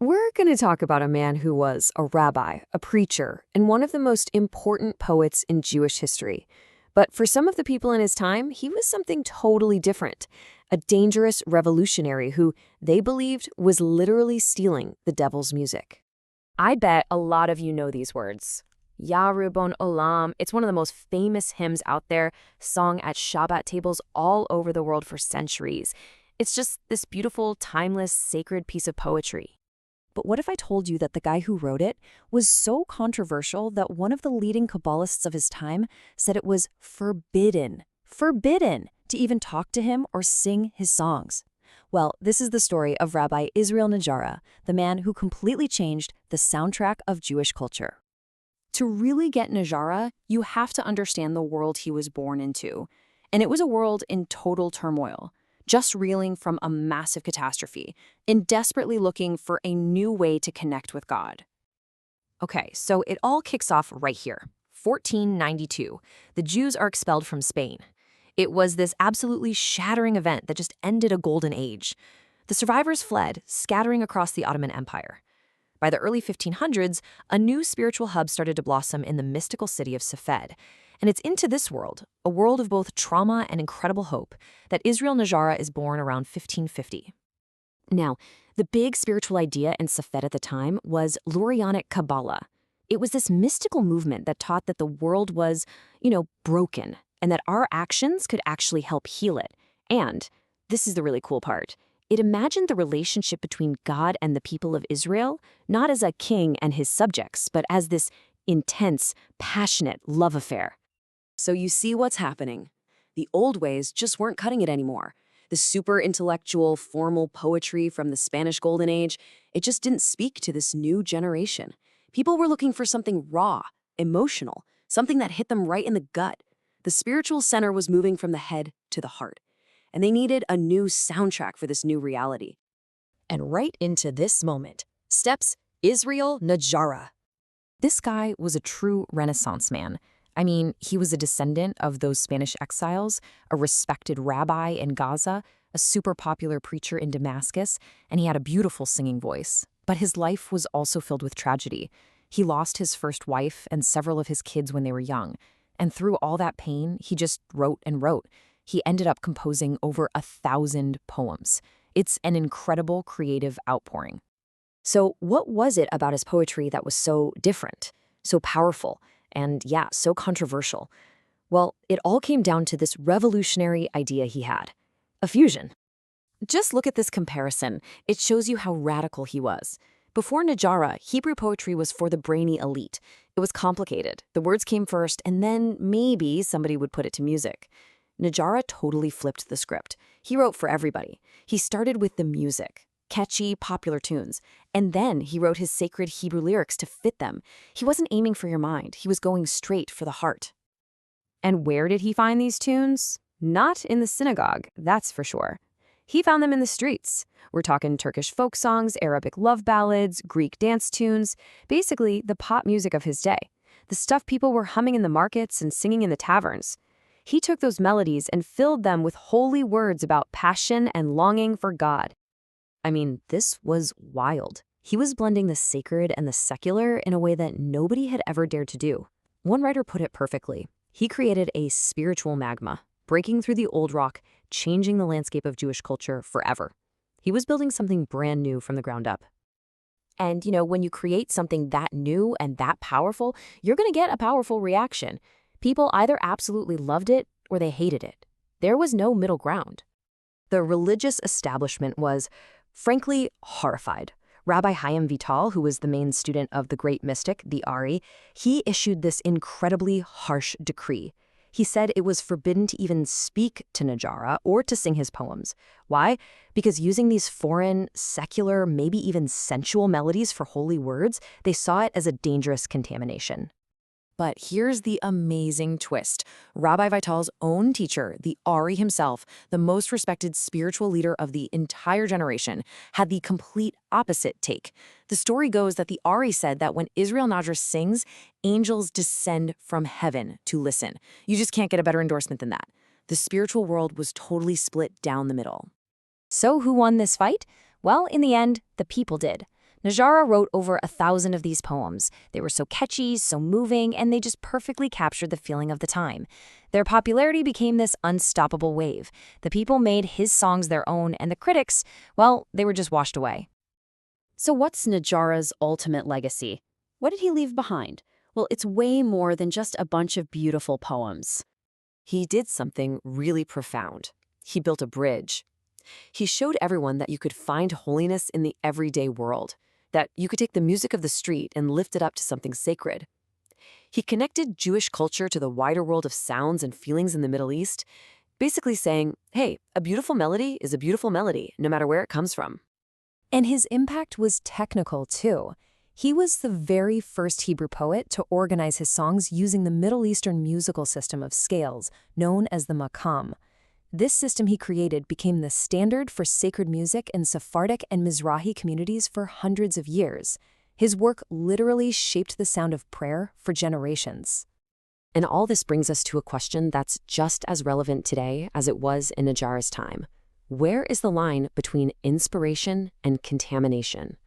We're going to talk about a man who was a rabbi, a preacher, and one of the most important poets in Jewish history. But for some of the people in his time, he was something totally different, a dangerous revolutionary who they believed was literally stealing the devil's music. I bet a lot of you know these words. Ya Ribbon Olam, it's one of the most famous hymns out there, sung at Shabbat tables all over the world for centuries. It's just this beautiful, timeless, sacred piece of poetry. But what if I told you that the guy who wrote it was so controversial that one of the leading Kabbalists of his time said it was forbidden to even talk to him or sing his songs? Well, this is the story of Rabbi Israel Najara, the man who completely changed the soundtrack of Jewish culture. To really get Najara, you have to understand the world he was born into. And it was a world in total turmoil, just reeling from a massive catastrophe, and desperately looking for a new way to connect with God. Okay, so it all kicks off right here. 1492. The Jews are expelled from Spain. It was this absolutely shattering event that just ended a golden age. The survivors fled, scattering across the Ottoman Empire. By the early 1500s, a new spiritual hub started to blossom in the mystical city of Safed. And it's into this world, a world of both trauma and incredible hope, that Israel Najara is born around 1550. Now, the big spiritual idea in Safed at the time was Lurianic Kabbalah. It was this mystical movement that taught that the world was, broken, and that our actions could actually help heal it. And, this is the really cool part, it imagined the relationship between God and the people of Israel, not as a king and his subjects, but as this intense, passionate love affair. So you see what's happening. The old ways just weren't cutting it anymore. The super intellectual, formal poetry from the Spanish Golden Age, it just didn't speak to this new generation. People were looking for something raw, emotional, something that hit them right in the gut. The spiritual center was moving from the head to the heart. And they needed a new soundtrack for this new reality. And right into this moment steps Israel Najara. This guy was a true Renaissance man. I mean, he was a descendant of those Spanish exiles, a respected rabbi in Gaza, a super popular preacher in Damascus, and he had a beautiful singing voice. But his life was also filled with tragedy. He lost his first wife and several of his kids when they were young. And through all that pain, he just wrote and wrote. He ended up composing over 1,000 poems. It's an incredible creative outpouring. So what was it about his poetry that was so different, so powerful, and so controversial? Well, it all came down to this revolutionary idea he had, a fusion. Just look at this comparison. It shows you how radical he was. Before Najara, Hebrew poetry was for the brainy elite. It was complicated. The words came first, and then maybe somebody would put it to music. Najara totally flipped the script. He wrote for everybody. He started with the music, catchy, popular tunes, and then he wrote his sacred Hebrew lyrics to fit them. He wasn't aiming for your mind. He was going straight for the heart. And where did he find these tunes? Not in the synagogue, that's for sure. He found them in the streets. We're talking Turkish folk songs, Arabic love ballads, Greek dance tunes, basically the pop music of his day, the stuff people were humming in the markets and singing in the taverns. He took those melodies and filled them with holy words about passion and longing for God. I mean, this was wild. He was blending the sacred and the secular in a way that nobody had ever dared to do. One writer put it perfectly. He created a spiritual magma, breaking through the old rock, changing the landscape of Jewish culture forever. He was building something brand new from the ground up. And, when you create something that new and that powerful, you're going to get a powerful reaction. People either absolutely loved it or they hated it. There was no middle ground. The religious establishment was, frankly, horrified. Rabbi Ḥayim Vital, who was the main student of the great mystic, the Ari, he issued this incredibly harsh decree. He said it was forbidden to even speak to Najara or to sing his poems. Why? Because using these foreign, secular, maybe even sensual melodies for holy words, they saw it as a dangerous contamination. But here's the amazing twist. Rabbi Vital's own teacher, the Ari himself, the most respected spiritual leader of the entire generation, had the complete opposite take. The story goes that the Ari said that when Israel Najara sings, angels descend from heaven to listen. You just can't get a better endorsement than that. The spiritual world was totally split down the middle. So who won this fight? Well, in the end, the people did. Najara wrote over 1,000 of these poems. They were so catchy, so moving, and they just perfectly captured the feeling of the time. Their popularity became this unstoppable wave. The people made his songs their own, and the critics, well, they were just washed away. So what's Najara's ultimate legacy? What did he leave behind? Well, it's way more than just a bunch of beautiful poems. He did something really profound. He built a bridge. He showed everyone that you could find holiness in the everyday world, that you could take the music of the street and lift it up to something sacred. He connected Jewish culture to the wider world of sounds and feelings in the Middle East, basically saying, hey, a beautiful melody is a beautiful melody, no matter where it comes from. And his impact was technical, too. He was the very first Hebrew poet to organize his songs using the Middle Eastern musical system of scales, known as the maqam. This system he created became the standard for sacred music in Sephardic and Mizrahi communities for hundreds of years. His work literally shaped the sound of prayer for generations. And all this brings us to a question that's just as relevant today as it was in Najara's time. Where is the line between inspiration and contamination?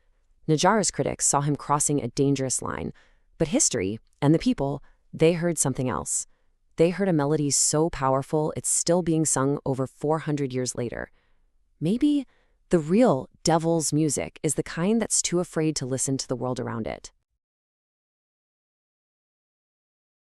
Najara's critics saw him crossing a dangerous line, but history and the people, they heard something else. They heard a melody so powerful it's still being sung over 400 years later. Maybe the real devil's music is the kind that's too afraid to listen to the world around it.